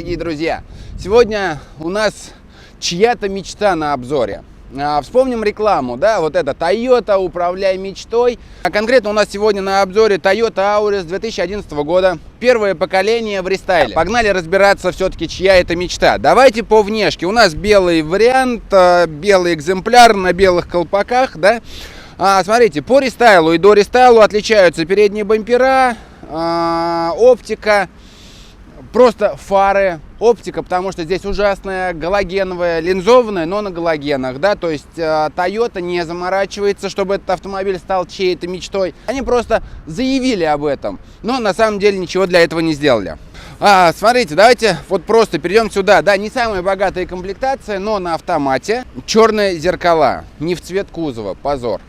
дорогие друзья! Сегодня у нас чья-то мечта на обзоре. Вспомним рекламу, да, вот это Toyota, управляй мечтой. А конкретно у нас сегодня на обзоре Toyota Auris 2011 года. Первое поколение в рестайле. Погнали разбираться все-таки, чья это мечта. Давайте по внешке. У нас белый вариант, белый экземпляр на белых колпаках, да. Смотрите, по рестайлу и до рестайлу отличаются передние бампера, оптика. Просто фары, оптика, потому что здесь ужасная, галогеновая, линзованная, но на галогенах, да, то есть Toyota не заморачивается, чтобы этот автомобиль стал чьей-то мечтой. Они просто заявили об этом, но на самом деле ничего для этого не сделали. Смотрите, давайте вот просто перейдем сюда, да, не самая богатая комплектация, но на автомате. Черные зеркала, не в цвет кузова, позор.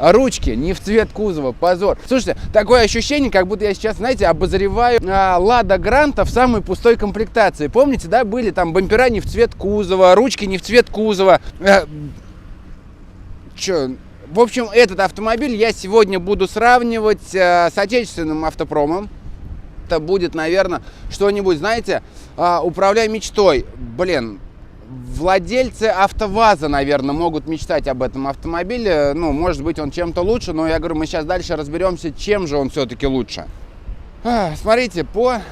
Ручки не в цвет кузова, позор. Слушайте, такое ощущение, как будто я сейчас, знаете, обозреваю Лада Гранта в самой пустой комплектации. Помните, да, были там бампера не в цвет кузова, ручки не в цвет кузова. В общем, этот автомобиль я сегодня буду сравнивать с отечественным автопромом. Это будет, наверное, что-нибудь, знаете, управляй мечтой. Блин. Владельцы АвтоВАЗа, наверное, могут мечтать об этом автомобиле. Ну, может быть, он чем-то лучше, но я говорю, мы сейчас дальше разберемся, чем же он все-таки лучше. Смотрите, по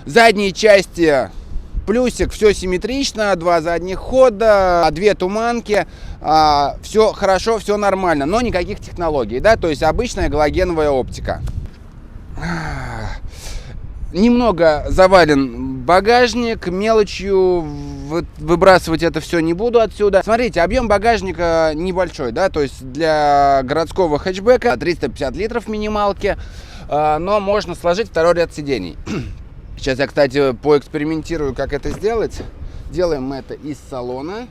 задней части плюсик, все симметрично, 2 задних хода, 2 туманки, все хорошо, все нормально, но никаких технологий, да, то есть обычная галогеновая оптика. Немного завален багажник, мелочью выбрасывать это все не буду отсюда. Смотрите, объем багажника небольшой, да, то есть для городского хэтчбека 350 литров минималки, но можно сложить второй ряд сидений. Сейчас я, кстати, поэкспериментирую, как это сделать. Делаем мы это из салона.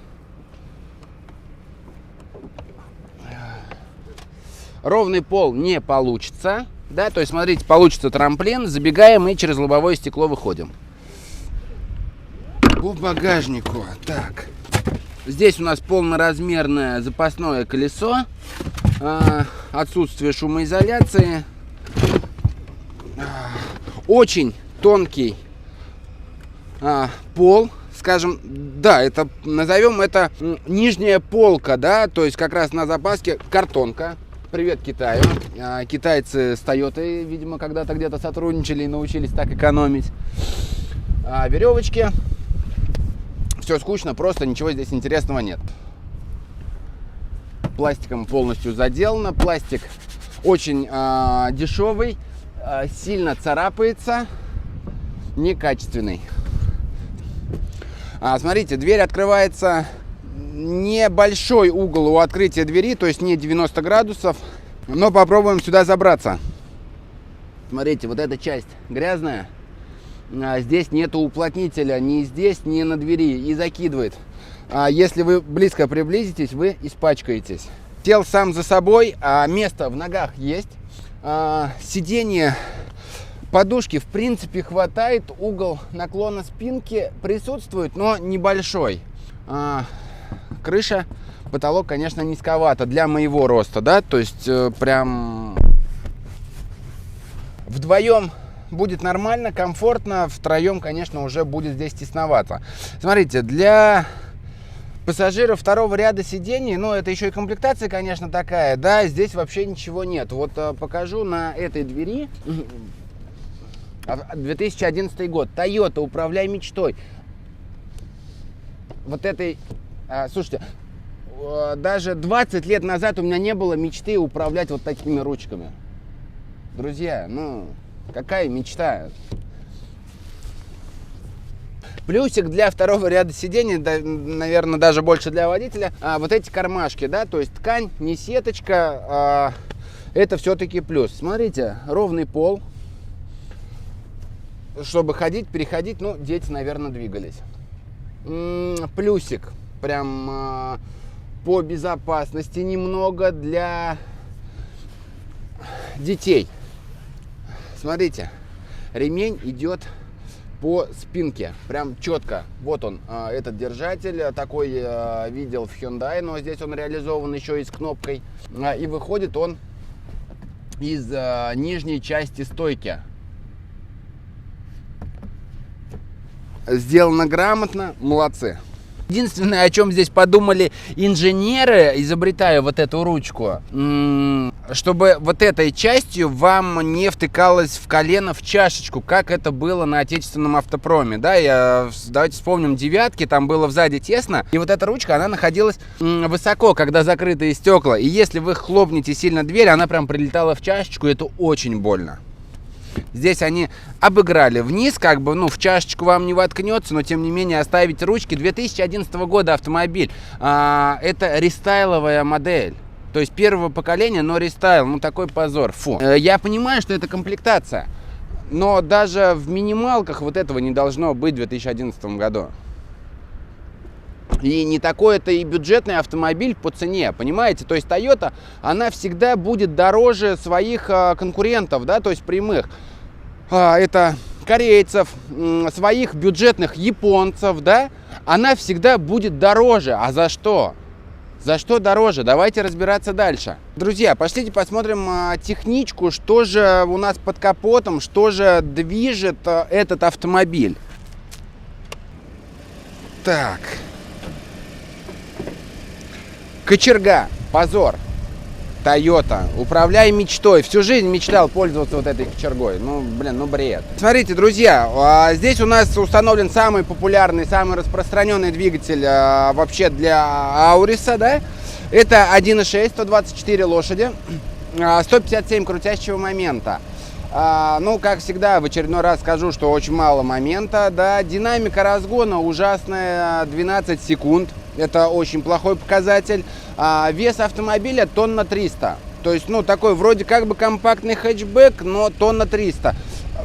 Ровный пол не получится. Да, то есть, смотрите, получится трамплин, забегаем и через лобовое стекло выходим. По багажнику. Так. Здесь у нас полноразмерное запасное колесо. Отсутствие шумоизоляции. Очень тонкий пол. Скажем, да, это, назовем это нижняя полка, да, то есть как раз на запаске картонка. Привет Китаю. Китайцы с Toyota, видимо, когда-то где-то сотрудничали и научились так экономить. Веревочки. Все скучно, просто ничего здесь интересного нет. Пластиком полностью заделано. Пластик очень дешевый, сильно царапается, некачественный. Смотрите, дверь открывается... Небольшой угол у открытия двери, то есть не 90 градусов, но попробуем сюда забраться. Смотрите, вот эта часть грязная, здесь нету уплотнителя ни здесь, ни на двери, и закидывает. Если вы близко приблизитесь, вы испачкаетесь. Сел сам за собой, место в ногах есть, сиденье, подушки в принципе хватает, угол наклона спинки присутствует, но небольшой. Крыша, потолок, конечно, низковато для моего роста, да, то есть прям вдвоем будет нормально, комфортно, втроем, конечно, уже будет здесь тесновато. Смотрите, для пассажиров второго ряда сидений, ну, это еще и комплектация, конечно, такая, да, здесь вообще ничего нет. Вот покажу на этой двери, 2011 год, Toyota, управляй мечтой. Вот этой... Слушайте, даже 20 лет назад у меня не было мечты управлять вот такими ручками. Друзья, ну, какая мечта? Плюсик для второго ряда сидений, да, наверное, даже больше для водителя. Вот эти кармашки, да, то есть ткань, не сеточка, это все-таки плюс. Смотрите, ровный пол. Чтобы ходить, переходить, ну, дети, наверное, двигались. Плюсик. Прям по безопасности немного для детей. Смотрите, ремень идет по спинке, прям четко. Вот он, этот держатель, такой видел в Hyundai, но здесь он реализован еще и с кнопкой. И выходит он из нижней части стойки. сделано грамотно, молодцы. Единственное, о чем здесь подумали инженеры, изобретая вот эту ручку, чтобы вот этой частью вам не втыкалось в колено в чашечку, как это было на отечественном автопроме. Да, давайте вспомним девятки, там было сзади тесно, и вот эта ручка, она находилась высоко, когда закрытые стекла. И если вы хлопнете сильно дверь, она прям прилетала в чашечку, и это очень больно. Здесь они обыграли вниз, как бы, ну, в чашечку вам не воткнется, но тем не менее оставить ручки. 2011 года автомобиль. Это рестайловая модель. То есть первого поколения, но рестайл. Ну, такой позор. Фу. Я понимаю, что это комплектация. Но даже в минималках вот этого не должно быть в 2011 году. И не такой это и бюджетный автомобиль по цене, понимаете? То есть Toyota, она всегда будет дороже своих конкурентов, да, то есть прямых. Это корейцев, своих бюджетных японцев, да, она всегда будет дороже. А за что? За что дороже? Давайте разбираться дальше. Друзья, пошлите посмотрим техничку, что же у нас под капотом, что же движет этот автомобиль. Так. Кочерга, позор. Toyota, управляй мечтой. Всю жизнь мечтал пользоваться вот этой кочергой. Ну, блин, ну бред. Смотрите, друзья, здесь у нас установлен самый популярный, самый распространенный двигатель вообще для Ауриса, да? Это 1.6, 124 лошади, 157 крутящего момента. Ну, как всегда, в очередной раз скажу, что очень мало момента, да. Динамика разгона ужасная, 12 секунд. Это очень плохой показатель. Вес автомобиля тонна 300. То есть, ну, такой вроде как бы компактный хэтчбэк, но тонна 300.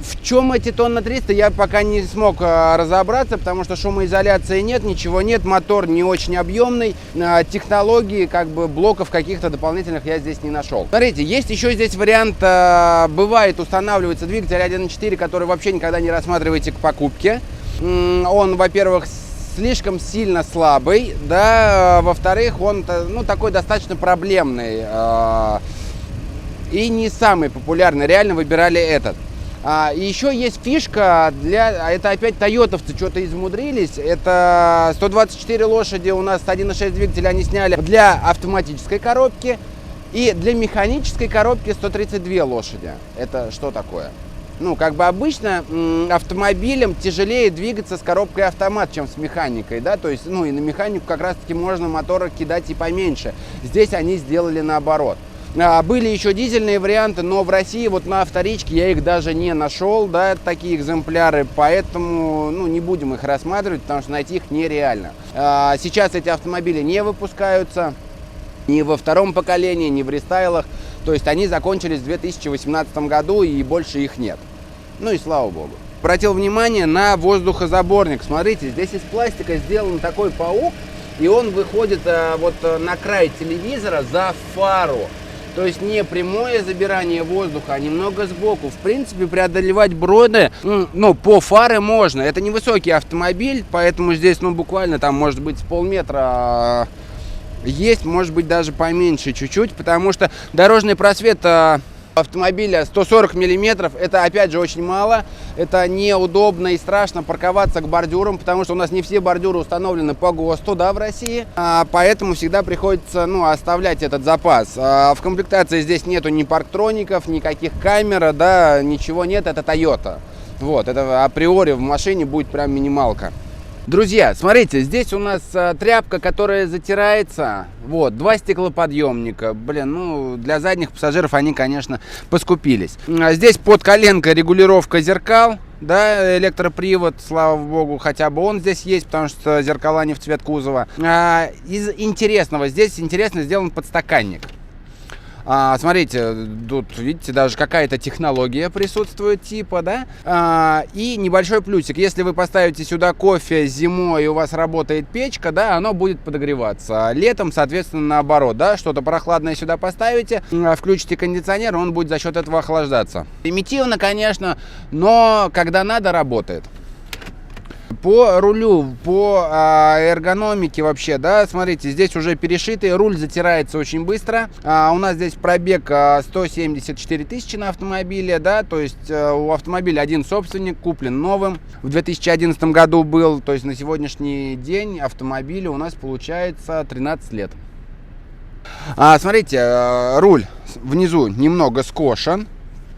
В чем эти тонна 300, я пока не смог разобраться, потому что шумоизоляции нет, ничего нет, мотор не очень объемный, технологии, как бы блоков каких-то дополнительных я здесь не нашел. Смотрите, есть еще здесь вариант, бывает устанавливается двигатель 1.4, который вообще никогда не рассматриваете к покупке. Он, во-первых, слишком сильно слабый, да, во-вторых, он, ну, такой достаточно проблемный и не самый популярный, реально выбирали этот. И еще есть фишка, это опять тойотовцы что-то измудрились, это 124 лошади у нас 1.6 двигатель они сняли для автоматической коробки и для механической коробки 132 лошади. Это что такое? Ну, как бы обычно автомобилем тяжелее двигаться с коробкой автомат, чем с механикой, да, то есть, ну, и на механику как раз-таки можно моторы кидать и поменьше. Здесь они сделали наоборот. Были еще дизельные варианты, но в России вот на вторичке я их даже не нашел, да, такие экземпляры, поэтому, ну, не будем их рассматривать, потому что найти их нереально. Сейчас эти автомобили не выпускаются ни во втором поколении, ни в рестайлах, то есть они закончились в 2018 году и больше их нет. Ну и слава богу. Обратил внимание на воздухозаборник, смотрите, здесь из пластика сделан такой паук, и он выходит вот на край телевизора за фару. То есть не прямое забирание воздуха, а немного сбоку. В принципе, преодолевать броды, ну, по фары можно. Это невысокий автомобиль, поэтому здесь, ну, буквально там, может быть, с полметра есть, может быть, даже поменьше чуть-чуть, потому что дорожный просвет автомобиля 140 миллиметров, это опять же очень мало, это неудобно и страшно парковаться к бордюрам, потому что у нас не все бордюры установлены по ГОСТу, да, в России, поэтому всегда приходится, ну, оставлять этот запас. В комплектации здесь нету ни парктроников, никаких камер, да, ничего нет, это Toyota. Вот, это априори в машине будет прям минималка. Друзья, смотрите, здесь у нас тряпка, которая затирается. Вот, 2 стеклоподъемника. Блин, ну, для задних пассажиров они, конечно, поскупились. Здесь под коленкой регулировка зеркал, да, электропривод, слава богу, хотя бы он здесь есть, потому что зеркала не в цвет кузова. Из интересного, здесь интересно сделан подстаканник. Смотрите, тут, видите, даже какая-то технология присутствует, типа, да, и небольшой плюсик, если вы поставите сюда кофе зимой и у вас работает печка, да, оно будет подогреваться, летом, соответственно, наоборот, да, что-то прохладное сюда поставите, включите кондиционер, он будет за счет этого охлаждаться. Примитивно, конечно, но когда надо, работает. По рулю, по эргономике вообще, да, смотрите, здесь уже перешитый, руль затирается очень быстро. У нас здесь пробег 174 тысячи на автомобиле, да, то есть у автомобиля один собственник, куплен новым. В 2011 году был, то есть на сегодняшний день автомобилю у нас получается 13 лет. Смотрите, руль внизу немного скошен.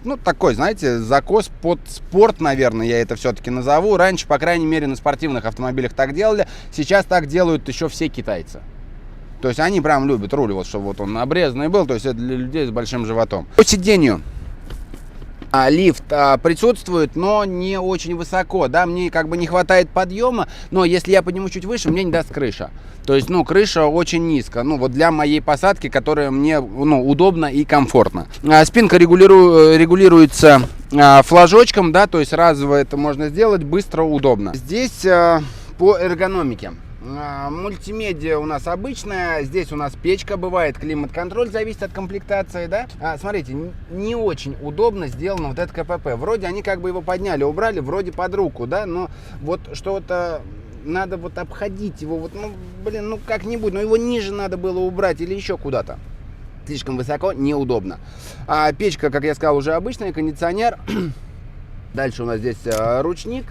Ну, такой, знаете, закос под спорт, наверное, я это все-таки назову. Раньше, по крайней мере, на спортивных автомобилях так делали. Сейчас так делают еще все китайцы. То есть они прям любят руль, вот чтобы вот он обрезанный был. То есть это для людей с большим животом. По сиденью. Лифт присутствует, но не очень высоко, да, мне как бы не хватает подъема, но если я подниму чуть выше, мне не даст крыша. То есть, ну, крыша очень низко, ну, вот для моей посадки, которая мне, ну, удобно и комфортно. Спинка регулируется флажочком, да, то есть разово это можно сделать, быстро, удобно. Здесь по эргономике. Мультимедиа у нас обычная, здесь у нас печка, бывает климат-контроль, зависит от комплектации, да. Смотрите, не очень удобно сделано вот это КПП. Вроде они как бы его подняли, убрали, вроде под руку, да, но вот что-то надо вот обходить его, вот, ну, блин, ну как-нибудь, но его ниже надо было убрать или еще куда-то. Слишком высоко, неудобно. Печка, как я сказал, уже обычная, кондиционер. Дальше у нас здесь ручник.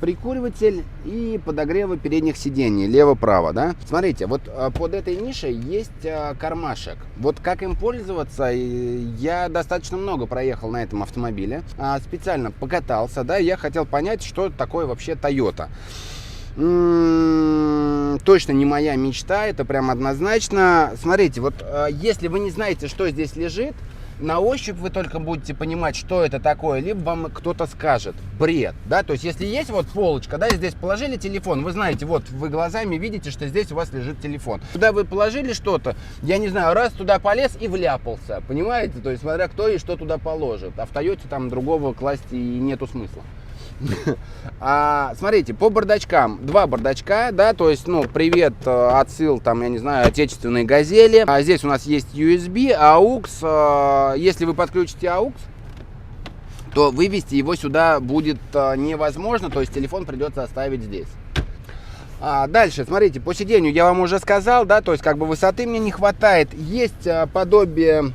Прикуриватель и подогревы передних сидений, лево-право, да. Смотрите, вот под этой нишей есть кармашек. Вот как им пользоваться, я достаточно много проехал на этом автомобиле, специально покатался, да, я хотел понять, что такое вообще Toyota. Точно не моя мечта, это прям однозначно. Смотрите, вот если вы не знаете, что здесь лежит, на ощупь вы только будете понимать, что это такое, либо вам кто-то скажет. Бред, да, то есть если есть вот полочка, да, здесь положили телефон, вы знаете, вот вы глазами видите, что здесь у вас лежит телефон. Туда вы положили что-то, я не знаю, раз туда полез и вляпался, понимаете, то есть смотря кто и что туда положит. А в Тойоте там другого класть и нету смысла. Смотрите, по бардачкам, два бардачка, да, то есть, ну, привет, отсыл, там, я не знаю, отечественной Газели. Здесь у нас есть USB, AUX, если вы подключите AUX, то вывести его сюда будет невозможно, то есть телефон придется оставить здесь. Дальше, смотрите, по сиденью я вам уже сказал, да, то есть как бы высоты мне не хватает, есть подобие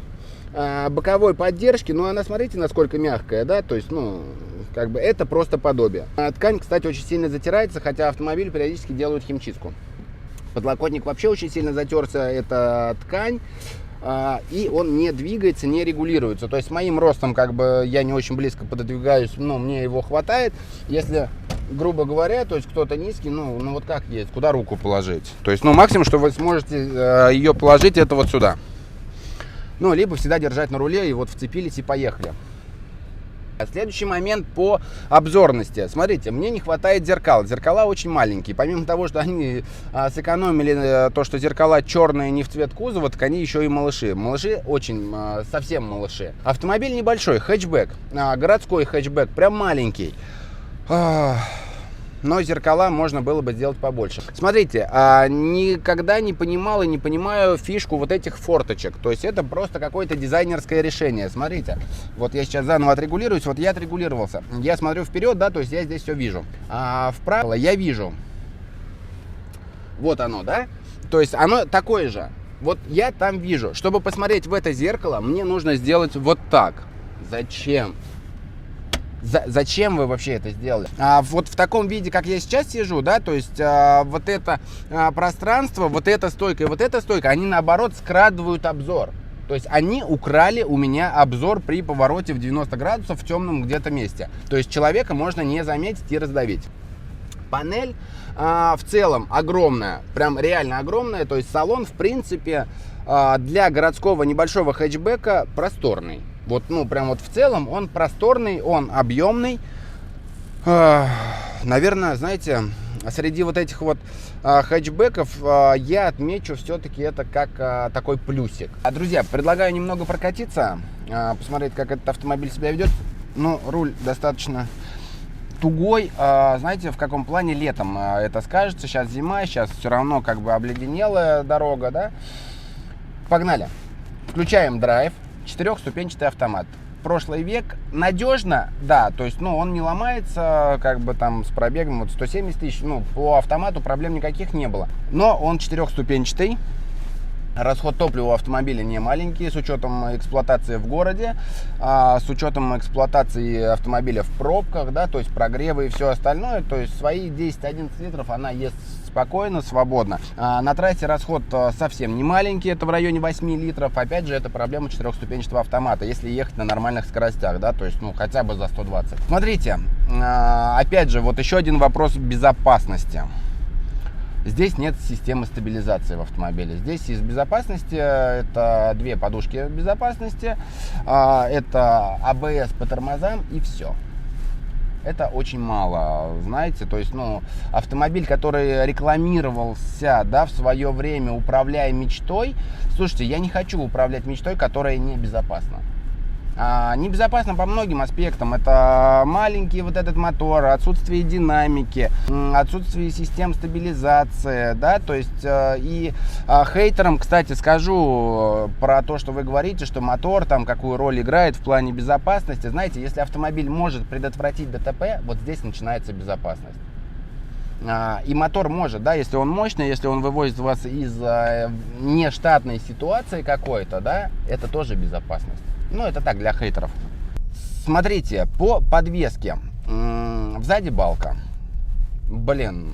боковой поддержки, но она, смотрите, насколько мягкая, да, то есть, ну, как бы это просто подобие. Ткань, кстати, очень сильно затирается, хотя автомобиль периодически делают химчистку. Подлокотник вообще очень сильно затерся, это ткань, и он не двигается, не регулируется. То есть с моим ростом, как бы, я не очень близко пододвигаюсь, но мне его хватает. Если, грубо говоря, то есть кто-то низкий, ну вот как есть, куда руку положить? То есть, ну, максимум, что вы сможете ее положить, это вот сюда. Ну, либо всегда держать на руле, и вот вцепились и поехали. Следующий момент по обзорности. Смотрите, мне не хватает зеркал. Зеркала очень маленькие. Помимо того, что они сэкономили то, что зеркала черные не в цвет кузова, так они еще и малыши. Малыши очень, совсем малыши. Автомобиль небольшой, хэтчбэк. Городской хэтчбэк, прям маленький. Но зеркала можно было бы сделать побольше. Смотрите, никогда не понимал и не понимаю фишку вот этих форточек. То есть это просто какое-то дизайнерское решение. Смотрите, вот я сейчас заново отрегулируюсь, вот я отрегулировался. Я смотрю вперед, да, то есть я здесь все вижу. Вправо я вижу. Вот оно, да? То есть оно такое же. Вот я там вижу. Чтобы посмотреть в это зеркало, мне нужно сделать вот так. Зачем? Зачем вы вообще это сделали? Вот в таком виде, как я сейчас сижу, да, то есть вот это пространство, вот эта стойка и вот эта стойка, они наоборот скрадывают обзор. То есть они украли у меня обзор при повороте в 90 градусов в темном где-то месте. То есть человека можно не заметить и раздавить. Панель в целом огромная, прям реально огромная. То есть салон, в принципе, для городского небольшого хэтчбека просторный. Вот, ну, прям вот в целом он просторный, он объемный. Наверное, знаете, среди вот этих вот хэтчбеков я отмечу все-таки это как такой плюсик. Друзья, предлагаю немного прокатиться, посмотреть, как этот автомобиль себя ведет. Ну, руль достаточно тугой, знаете, в каком плане летом это скажется. Сейчас зима, сейчас все равно как бы обледенелая дорога, да. Погнали. Включаем драйв. 4-ступенчатый автомат. прошлый век. Надежно, да, то есть, ну, он не ломается, как бы там с пробегом вот 170 тысяч, ну, по автомату проблем никаких не было. Но он четырехступенчатый. Расход топлива у автомобиля не маленький, с учетом эксплуатации в городе, с учетом эксплуатации автомобиля в пробках, да, то есть прогревы и все остальное. То есть свои 10-11 литров она ест спокойно, свободно. На трассе расход совсем не маленький, это в районе 8 литров. Опять же, это проблема четырехступенчатого автомата, если ехать на нормальных скоростях, да, то есть, ну, хотя бы за 120. Смотрите, опять же, вот еще один вопрос безопасности. Здесь нет системы стабилизации в автомобиле. Здесь из безопасности это две подушки безопасности, это АБС по тормозам и все. Это очень мало, знаете, то есть, ну, автомобиль, который рекламировался, да, в свое время, управляя мечтой. Слушайте, я не хочу управлять мечтой, которая небезопасна. Небезопасно по многим аспектам. Это маленький вот этот мотор, отсутствие динамики, отсутствие систем стабилизации, да, то есть и хейтерам, кстати, скажу про то, что вы говорите, что мотор там какую роль играет в плане безопасности. Знаете, если автомобиль может предотвратить ДТП, вот здесь начинается безопасность. И мотор может, да, если он мощный, если он вывозит вас из нештатной ситуации какой-то, да, это тоже безопасность. Ну, это так, для хейтеров. Смотрите, по подвеске. Сзади балка. Блин,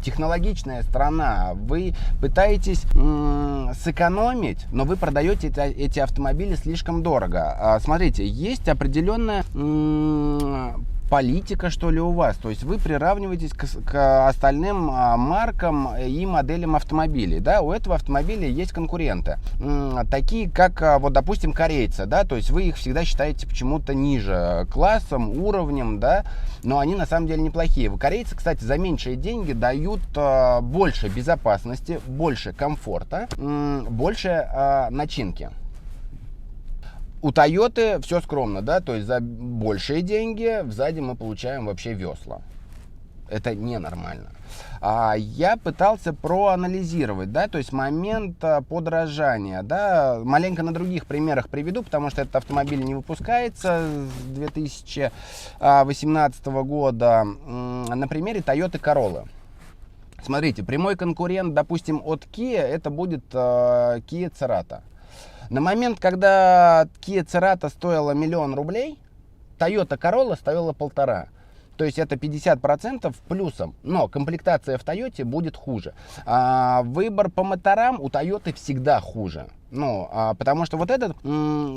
технологичная страна. Вы пытаетесь сэкономить, но вы продаете эти автомобили слишком дорого. Смотрите, есть определенная политика, что ли, у вас. То есть вы приравниваетесь к остальным маркам и моделям автомобилей. Да? У этого автомобиля есть конкуренты. Такие, как, вот, допустим, корейцы. Да? То есть вы их всегда считаете почему-то ниже классом, уровнем, да? Но они на самом деле неплохие. Корейцы, кстати, за меньшие деньги дают больше безопасности, больше комфорта, больше начинки. У Тойоты все скромно, да, то есть за большие деньги сзади мы получаем вообще весла. Это ненормально. Я пытался проанализировать, да, то есть момент подорожания, да, маленько на других примерах приведу, потому что этот автомобиль не выпускается с 2018 года. На примере Toyota Corolla. Смотрите, прямой конкурент, допустим, от Kia, это будет Kia Cerato. На момент, когда Kia Cerato стоила 1 000 000 рублей, Toyota Corolla стоила 1,5. То есть это 50% плюсом. Но комплектация в Toyota будет хуже. Выбор по моторам у Toyota всегда хуже. Ну, потому что вот этот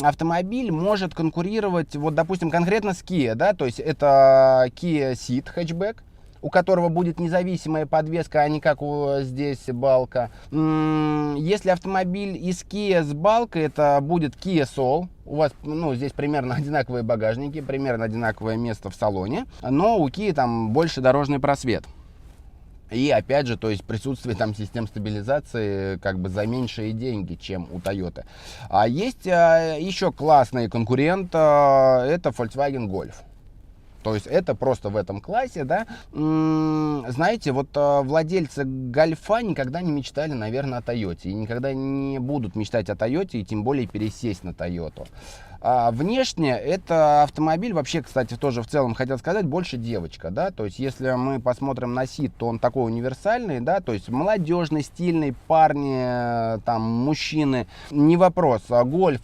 автомобиль может конкурировать, вот, допустим, конкретно с Kia, да, то есть это Kia Ceed хэтчбэк, у которого будет независимая подвеска, а не как здесь балка. Если автомобиль из Kia с балкой, это будет Kia Soul. У вас, ну, здесь примерно одинаковые багажники, примерно одинаковое место в салоне, но у Kia там больше дорожный просвет. И опять же, то есть присутствие там систем стабилизации как бы за меньшие деньги, чем у Toyota. А есть еще классный конкурент, это Volkswagen Golf. То есть это просто в этом классе, да. Знаете, вот владельцы Гольфа никогда не мечтали, наверное, о Тойоте. И никогда не будут мечтать о Тойоте, и тем более пересесть на Тойоту. Внешне это автомобиль, вообще, кстати, тоже в целом хотел сказать, больше девочка, да. То есть если мы посмотрим на Ceed, то он такой универсальный, да. То есть молодежный, стильный, парни, там, мужчины, не вопрос. Гольф,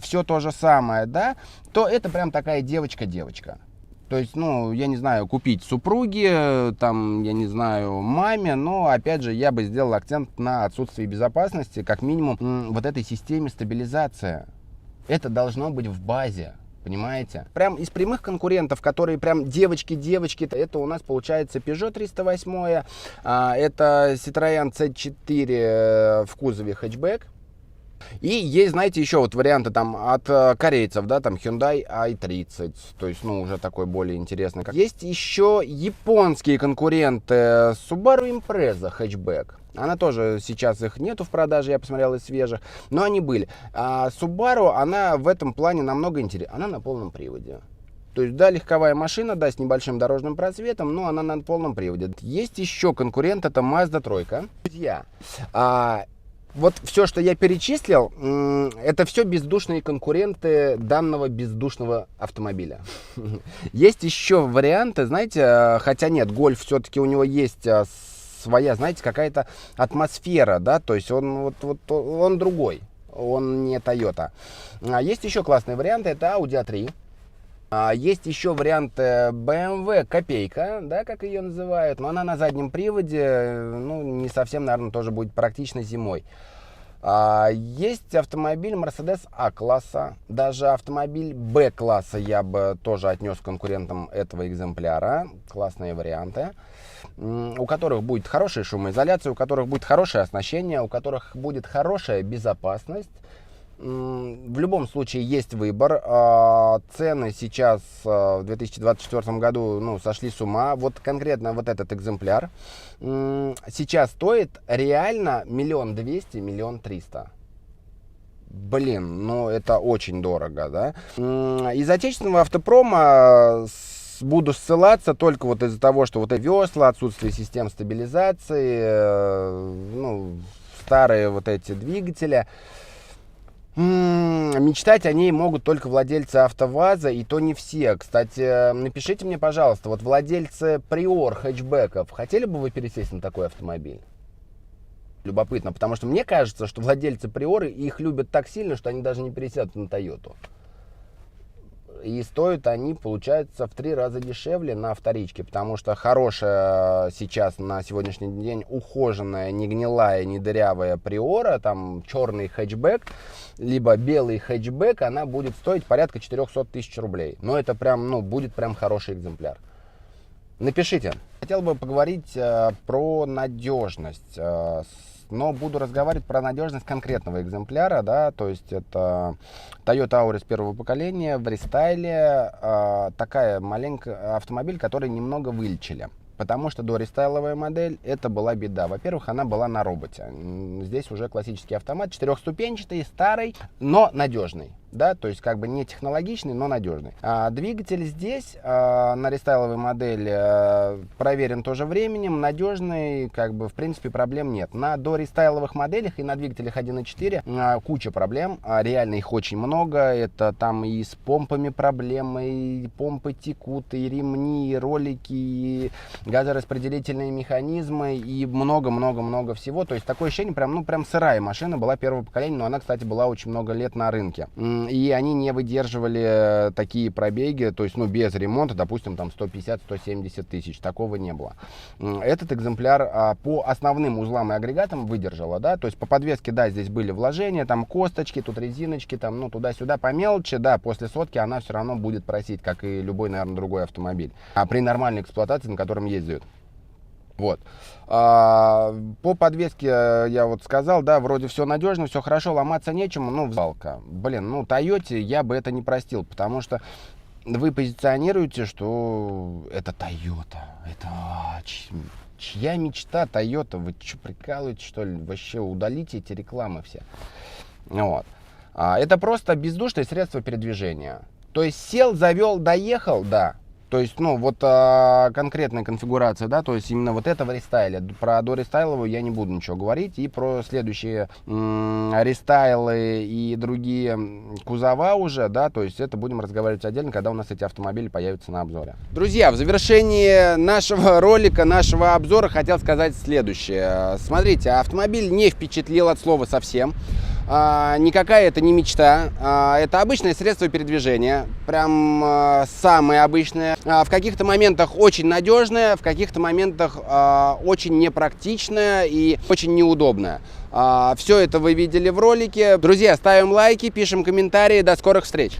все то же самое, да. То это прям такая девочка-девочка. То есть, ну, я не знаю, купить супруге, там, я не знаю, маме, но, опять же, я бы сделал акцент на отсутствии безопасности, как минимум, вот этой системе стабилизации. Это должно быть в базе, понимаете? Прям из прямых конкурентов, которые прям девочки, это у нас получается Peugeot 308, это Citroёn C4 в кузове хэтчбэк. И есть, знаете, еще вот варианты там от корейцев, да, там Hyundai i30, то есть, ну, уже такой более интересный. Есть еще японские конкуренты Subaru Impreza хэтчбэк. Она тоже, сейчас их нету в продаже, я посмотрел из свежих, но они были. Subaru, она в этом плане намного интереснее, она на полном приводе. То есть, да, легковая машина, да, с небольшим дорожным просветом, но она на полном приводе. Есть еще конкурент, это Mazda 3. Друзья, Вот все, что я перечислил, это все бездушные конкуренты данного бездушного автомобиля. Есть еще варианты, знаете, хотя нет, Гольф все-таки у него есть своя, знаете, какая-то атмосфера, да, то есть он он другой, он не Toyota. Есть еще классные варианты, это Audi A3. Есть еще вариант BMW Копейка, да, как ее называют, но она на заднем приводе, ну, не совсем, наверное, тоже будет практично зимой. Есть автомобиль Mercedes А-класса, даже автомобиль Б-класса я бы тоже отнес к конкурентам этого экземпляра, классные варианты, у которых будет хорошая шумоизоляция, у которых будет хорошее оснащение, у которых будет хорошая безопасность. В любом случае есть выбор. Цены сейчас в 2024 году, ну, сошли с ума. Вот конкретно вот этот экземпляр сейчас стоит реально 1 200 000 300 000. Блин, ну это очень дорого, да. Из отечественного автопрома буду ссылаться только вот из-за того, что вот эти весла, отсутствие систем стабилизации, ну, старые вот эти двигатели. Мечтать о ней могут только владельцы АвтоВАЗа, и то не все. Кстати, напишите мне, пожалуйста, вот владельцы Приор хэтчбеков, хотели бы вы пересесть на такой автомобиль? Любопытно, потому что мне кажется, что владельцы Приоры их любят так сильно, что они даже не пересядут на Тойоту. И стоят они, получается, в 3 раза дешевле на вторичке, потому что хорошая сейчас на сегодняшний день ухоженная, не гнилая, не дырявая Приора, там черный хэтчбэк, либо белый хэтчбэк, она будет стоить порядка 400 000 рублей. Но это прям, ну, будет прям хороший экземпляр. Напишите. Хотел бы поговорить про надежность, но буду разговаривать про надежность конкретного экземпляра, да, то есть это Toyota Auris первого поколения в рестайле, такая маленькая автомобиль, который немного вылечили. Потому что дорестайловая модель это была беда. Во-первых, она была на роботе. Здесь уже классический автомат, 4-ступенчатый, старый, но надежный. Да, то есть как бы не технологичный, но надежный. Двигатель здесь на рестайловой модели проверен тоже временем, надежный, как бы в принципе проблем нет. На дорестайловых моделях и на двигателях 1.4 куча проблем, реально их очень много. Это там и с помпами проблемы, и помпы текут, и ремни, и ролики, и газораспределительные механизмы, и много-много-много всего. То есть такое ощущение, прям, ну прям сырая машина была первого поколения, но она, кстати, была очень много лет на рынке. И они не выдерживали такие пробеги, то есть, ну, без ремонта, допустим, там 150-170 тысяч, такого не было. Этот экземпляр по основным узлам и агрегатам выдержала, да, то есть по подвеске, да, здесь были вложения, там косточки, тут резиночки, там, ну, туда-сюда по мелочи, да, после сотки она все равно будет просить, как и любой, наверное, другой автомобиль, при нормальной эксплуатации, на котором ездят. Вот. По подвеске я вот сказал, да, вроде все надежно, все хорошо, ломаться нечему, ну, жалко. Блин, ну, Тойоте я бы это не простил, потому что вы позиционируете, что это Тойота, это чья мечта Тойота, вы что, прикалываетесь, что ли? Вообще удалите эти рекламы все. Вот. Это просто бездушное средство передвижения. То есть сел, завел, доехал, да. То есть, ну, вот конкретная конфигурация, да, то есть именно вот это в рестайле. Про дорестайловую я не буду ничего говорить. И про следующие рестайлы и другие кузова уже, да, то есть это будем разговаривать отдельно, когда у нас эти автомобили появятся на обзоре. Друзья, в завершении нашего ролика, нашего обзора хотел сказать следующее. Смотрите, автомобиль не впечатлил от слова совсем. Никакая это не мечта, это обычное средство передвижения, прям самое обычное. В каких-то моментах очень надежное, в каких-то моментах очень непрактичное и очень неудобное. Все это вы видели в ролике. Друзья, ставим лайки, пишем комментарии. До скорых встреч!